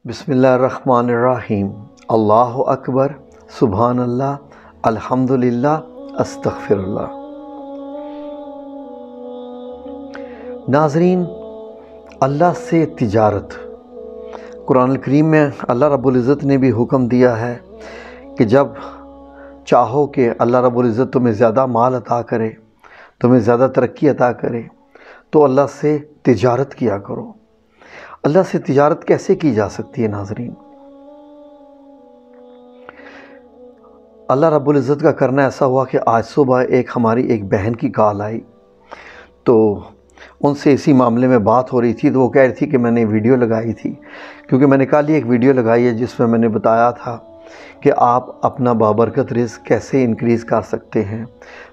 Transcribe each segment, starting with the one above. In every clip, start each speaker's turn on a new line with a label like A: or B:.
A: بسم اللہ الرحمن الرحیم۔ اللہ اکبر، سبحان اللہ، الحمدللہ، استغفر اللہ۔ ناظرین، اللہ سے تجارت، قرآن الکریم میں اللہ رب العزت نے بھی حکم دیا ہے کہ جب چاہو کہ اللہ رب العزت تمہیں زیادہ مال عطا کرے، تمہیں زیادہ ترقی عطا کرے، تو اللہ سے تجارت کیا کرو۔ اللہ سے تجارت کیسے کی جا سکتی ہے ناظرین؟ اللہ رب العزت کا کرنا ایسا ہوا کہ آج صبح ہماری ایک بہن کی کال آئی، تو ان سے اسی معاملے میں بات ہو رہی تھی، تو وہ کہہ رہی تھی کہ میں نے ویڈیو لگائی تھی، کیونکہ میں نے کل ایک ویڈیو لگائی ہے جس میں میں نے بتایا تھا کہ آپ اپنا بابرکت رزق کیسے انکریز کر سکتے ہیں۔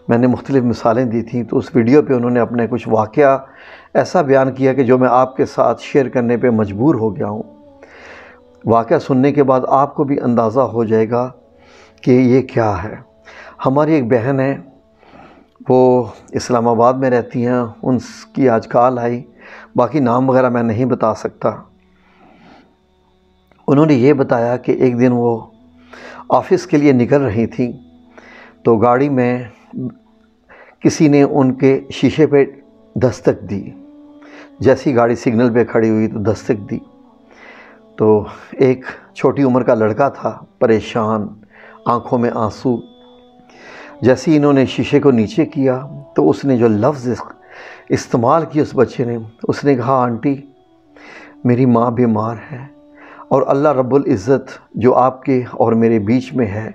A: میں نے مختلف مثالیں دی تھیں، تو اس ویڈیو پہ انہوں نے اپنے کچھ واقعہ ایسا بیان کیا کہ جو میں آپ کے ساتھ شیئر کرنے پہ مجبور ہو گیا ہوں۔ واقعہ سننے کے بعد آپ کو بھی اندازہ ہو جائے گا کہ یہ کیا ہے۔ ہماری ایک بہن ہے، وہ اسلام آباد میں رہتی ہیں، ان کی آج کال آئی، باقی نام وغیرہ میں نہیں بتا سکتا۔ انہوں نے یہ بتایا کہ ایک دن وہ آفس کے لیے نکل رہی تھیں، تو گاڑی میں کسی نے ان کے شیشے پہ دستک دی۔ جیسی گاڑی سگنل پہ کھڑی ہوئی تو دستک دی، تو ایک چھوٹی عمر کا لڑکا تھا، پریشان، آنکھوں میں آنسو۔ جیسے انہوں نے شیشے کو نیچے کیا تو اس نے جو لفظ استعمال کیا اس بچے نے، اس نے کہا، آنٹی میری ماں بیمار ہے، اور اللہ رب العزت جو آپ کے اور میرے بیچ میں ہے،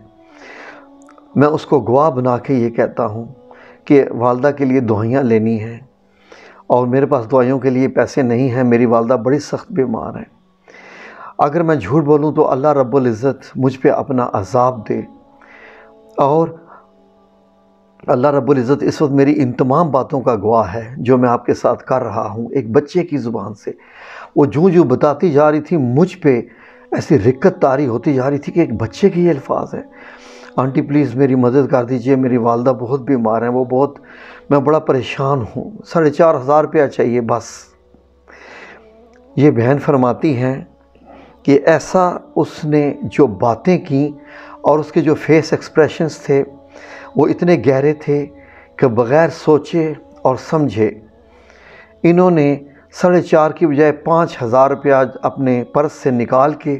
A: میں اس کو گواہ بنا کے یہ کہتا ہوں کہ والدہ کے لیے دعائیاں لینی ہیں، اور میرے پاس دعائیوں کے لیے پیسے نہیں ہیں، میری والدہ بڑی سخت بیمار ہے۔ اگر میں جھوٹ بولوں تو اللہ رب العزت مجھ پہ اپنا عذاب دے، اور اللہ رب العزت اس وقت میری ان تمام باتوں کا گواہ ہے جو میں آپ کے ساتھ کر رہا ہوں۔ ایک بچے کی زبان سے وہ جو بتاتی جا رہی تھی، مجھ پہ ایسی رقت طاری ہوتی جا رہی تھی کہ ایک بچے کی یہ الفاظ ہے، آنٹی پلیز میری مدد کر دیجئے، میری والدہ بہت بیمار ہیں، میں بڑا پریشان ہوں، 4,500 روپیہ چاہیے بس۔ یہ بہن فرماتی ہیں کہ ایسا اس نے جو باتیں کی اور اس کے جو فیس ایکسپریشنز تھے وہ اتنے گہرے تھے کہ بغیر سوچے اور سمجھے انہوں نے 4,500 کی بجائے 5,000 روپیہ اپنے پرس سے نکال کے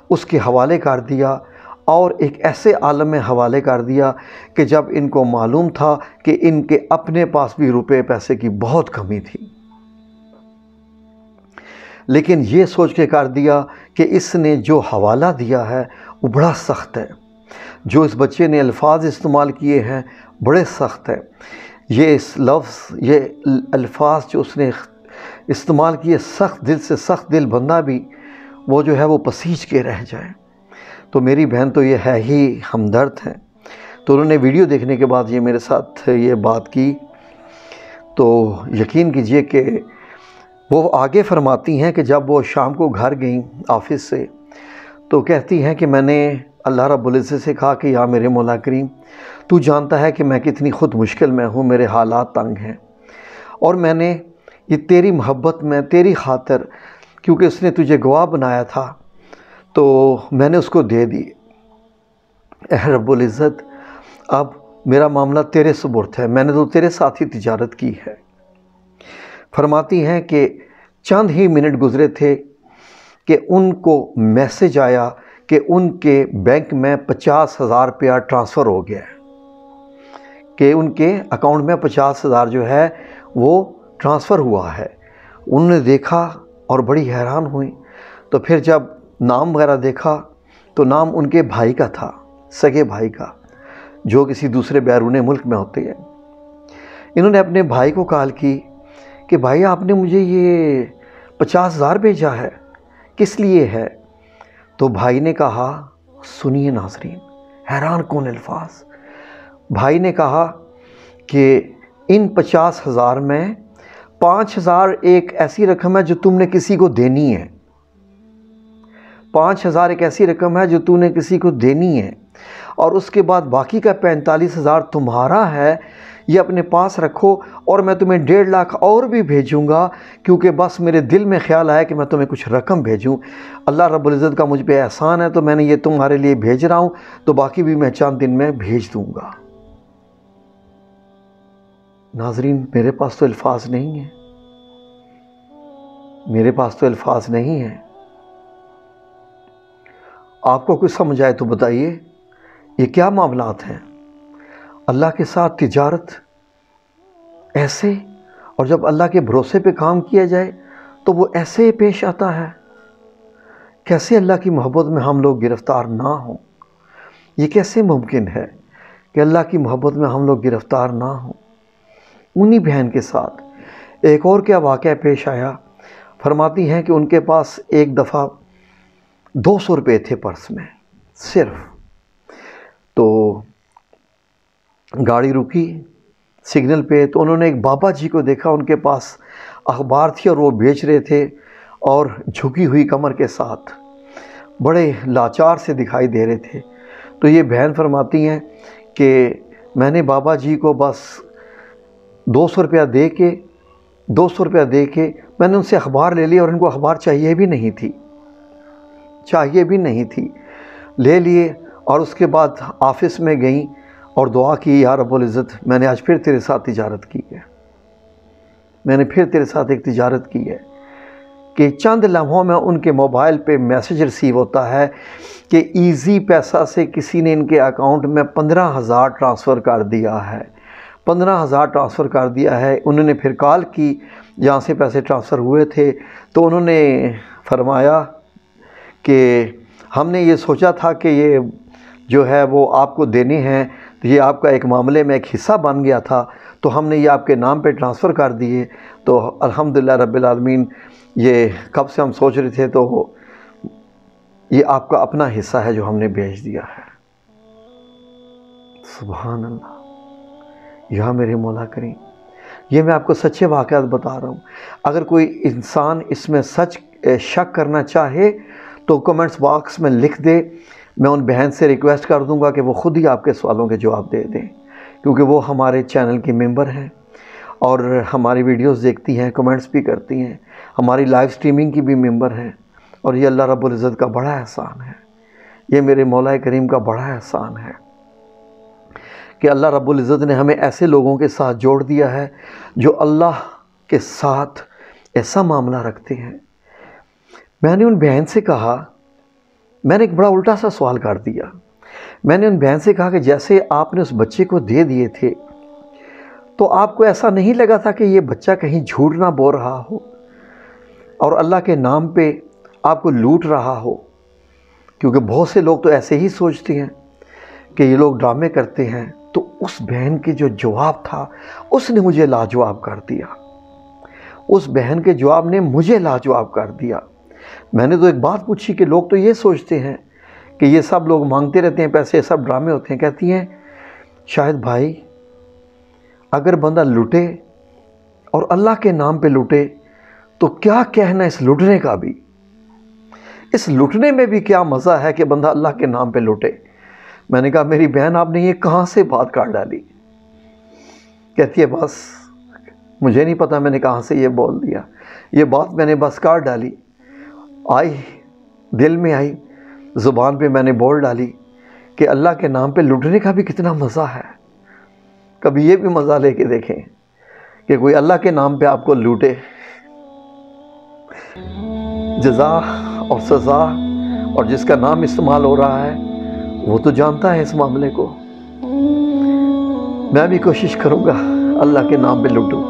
A: اس کے حوالے کر دیا، اور ایک ایسے عالم میں حوالے کر دیا کہ جب ان کو معلوم تھا کہ ان کے اپنے پاس بھی روپے پیسے کی بہت کمی تھی، لیکن یہ سوچ کے کر دیا کہ اس نے جو حوالہ دیا ہے وہ بڑا سخت ہے، جو اس بچے نے الفاظ استعمال کیے ہیں بڑے سخت ہے، یہ الفاظ جو اس نے استعمال کیے، سخت دل سے سخت دل بندہ بھی وہ جو ہے وہ پسیج کے رہ جائے۔ تو میری بہن تو یہ ہے ہی ہمدرد ہیں، تو انہوں نے ویڈیو دیکھنے کے بعد یہ میرے ساتھ یہ بات کی، تو یقین کیجئے کہ وہ آگے فرماتی ہیں کہ جب وہ شام کو گھر گئیں آفس سے، تو کہتی ہیں کہ میں نے اللہ رب العزت سے کہا کہ یا میرے مولا کریم، تو جانتا ہے کہ میں کتنی خود مشکل میں ہوں، میرے حالات تنگ ہیں، اور میں نے یہ تیری محبت میں، تیری خاطر، کیونکہ اس نے تجھے گواہ بنایا تھا تو میں نے اس کو دے دی۔ اے رب العزت، اب میرا معاملہ تیرے سپرد ہے، میں نے تو تیرے ساتھ ہی تجارت کی ہے۔ فرماتی ہیں کہ چند ہی منٹ گزرے تھے کہ ان کو میسج آیا کہ ان کے بینک میں 50,000 روپیہ ٹرانسفر ہو گیا ہے، کہ ان کے اکاؤنٹ میں 50,000 جو ہے وہ ٹرانسفر ہوا ہے۔ انہوں نے دیکھا اور بڑی حیران ہوئی، تو پھر جب نام وغیرہ دیکھا تو نام ان کے بھائی کا تھا، سگے بھائی کا، جو کسی دوسرے بیرون ملک میں ہوتے ہیں۔ انہوں نے اپنے بھائی کو کال کی کہ بھائی آپ نے مجھے یہ 50,000 بھیجا ہے، کس لیے ہے؟ تو بھائی نے کہا، سنیے ناظرین، حیران کن الفاظ، بھائی نے کہا کہ ان 50,000 میں 5,000 ایک ایسی رقم ہے جو تم نے کسی کو دینی ہے، 5,000 ایک ایسی رقم ہے جو تو نے کسی کو دینی ہے، اور اس کے بعد باقی کا 45,000 تمہارا ہے، یہ اپنے پاس رکھو، اور میں تمہیں 1.5 لاکھ اور بھی بھیجوں گا، کیونکہ بس میرے دل میں خیال آیا کہ میں تمہیں کچھ رقم بھیجوں، اللہ رب العزت کا مجھ پہ احسان ہے تو میں نے یہ تمہارے لیے بھیج رہا ہوں، تو باقی بھی میں چند دن میں بھیج دوں گا۔ ناظرین، میرے پاس تو الفاظ نہیں ہیں، میرے پاس تو الفاظ نہیں ہیں۔ آپ کو کچھ سمجھ آئے تو بتائیے، یہ کیا معاملات ہیں؟ اللہ کے ساتھ تجارت ایسے، اور جب اللہ کے بھروسے پہ کام کیا جائے تو وہ ایسے پیش آتا ہے۔ کیسے اللہ کی محبت میں ہم لوگ گرفتار نہ ہوں؟ یہ کیسے ممکن ہے کہ اللہ کی محبت میں ہم لوگ گرفتار نہ ہوں؟ انہی بہن کے ساتھ ایک اور کیا واقعہ پیش آیا، فرماتی ہیں کہ ان کے پاس ایک دفعہ 200 روپے تھے پرس میں صرف، تو گاڑی رکی سگنل پہ، تو انہوں نے ایک بابا جی کو دیکھا، ان کے پاس اخبار تھی اور وہ بیچ رہے تھے، اور جھکی ہوئی کمر کے ساتھ بڑے لاچار سے دکھائی دے رہے تھے۔ تو یہ بہن فرماتی ہیں کہ میں نے بابا جی کو بس 200 روپیہ دے کے میں نے ان سے اخبار لے لی، اور ان کو اخبار چاہیے بھی نہیں تھی، لے لیے، اور اس کے بعد آفس میں گئیں اور دعا کی، یا رب العزت میں نے آج پھر تیرے ساتھ تجارت کی ہے، میں نے پھر تیرے ساتھ ایک تجارت کی ہے۔ کہ چند لمحوں میں ان کے موبائل پہ میسیج ریسیو ہوتا ہے کہ ایزی پیسہ سے کسی نے ان کے اکاؤنٹ میں 15,000 ٹرانسفر کر دیا ہے، 15,000 ٹرانسفر کر دیا ہے۔ انہوں نے پھر کال کی جہاں سے پیسے ٹرانسفر ہوئے تھے، تو انہوں نے فرمایا کہ ہم نے یہ سوچا تھا کہ یہ جو ہے وہ آپ کو دینے ہیں، تو یہ آپ کا ایک معاملے میں ایک حصہ بن گیا تھا، تو ہم نے یہ آپ کے نام پہ ٹرانسفر کر دیے، تو الحمدللہ رب العالمین یہ کب سے ہم سوچ رہے تھے، تو یہ آپ کا اپنا حصہ ہے جو ہم نے بھیج دیا ہے۔ سبحان اللہ، یہاں میرے مولا کریم، یہ میں آپ کو سچے واقعات بتا رہا ہوں۔ اگر کوئی انسان اس میں سچ شک کرنا چاہے تو کمنٹس باکس میں لکھ دے، میں ان بہن سے ریکویسٹ کر دوں گا کہ وہ خود ہی آپ کے سوالوں کے جواب دے دیں، کیونکہ وہ ہمارے چینل کی ممبر ہیں اور ہماری ویڈیوز دیکھتی ہیں، کمنٹس بھی کرتی ہیں، ہماری لائیو سٹریمنگ کی بھی ممبر ہیں، اور یہ اللہ رب العزت کا بڑا احسان ہے، یہ میرے مولا کریم کا بڑا احسان ہے کہ اللہ رب العزت نے ہمیں ایسے لوگوں کے ساتھ جوڑ دیا ہے جو اللہ کے ساتھ ایسا معاملہ رکھتے ہیں۔ میں نے ان بہن سے کہا، میں نے ایک بڑا الٹا سا سوال کر دیا، میں نے ان بہن سے کہا کہ جیسے آپ نے اس بچے کو دے دیے تھے، تو آپ کو ایسا نہیں لگا تھا کہ یہ بچہ کہیں جھوٹ نہ بول رہا ہو اور اللہ کے نام پہ آپ کو لوٹ رہا ہو؟ کیونکہ بہت سے لوگ تو ایسے ہی سوچتے ہیں کہ یہ لوگ ڈرامے کرتے ہیں۔ تو اس بہن کے جو جواب تھا، اس نے مجھے لاجواب کر دیا، اس بہن کے جواب نے مجھے لاجواب کر دیا۔ میں نے تو ایک بات پوچھی کہ لوگ تو یہ سوچتے ہیں کہ یہ سب لوگ مانگتے رہتے ہیں پیسے، سب ڈرامے ہوتے ہیں۔ کہتی ہیں شاہد بھائی، اگر بندہ لوٹے اور اللہ کے نام پہ لوٹے تو کیا کہنا اس لوٹنے کا بھی، اس لوٹنے میں بھی کیا مزہ ہے کہ بندہ اللہ کے نام پہ لوٹے۔ میں نے کہا میری بہن آپ نے یہ کہاں سے بات کر ڈالی؟ کہتی ہے بس مجھے نہیں پتا میں نے کہاں سے یہ بول دیا، یہ بات میں نے بس کر ڈالی، آئی دل میں آئی، زبان پہ میں نے بول ڈالی کہ اللہ کے نام پہ لوٹنے کا بھی کتنا مزہ ہے۔ کبھی یہ بھی مزہ لے کے دیکھیں کہ کوئی اللہ کے نام پہ آپ کو لوٹے۔ جزا اور سزا اور جس کا نام استعمال ہو رہا ہے وہ تو جانتا ہے اس معاملے کو۔ میں بھی کوشش کروں گا اللہ کے نام پہ لوٹوں۔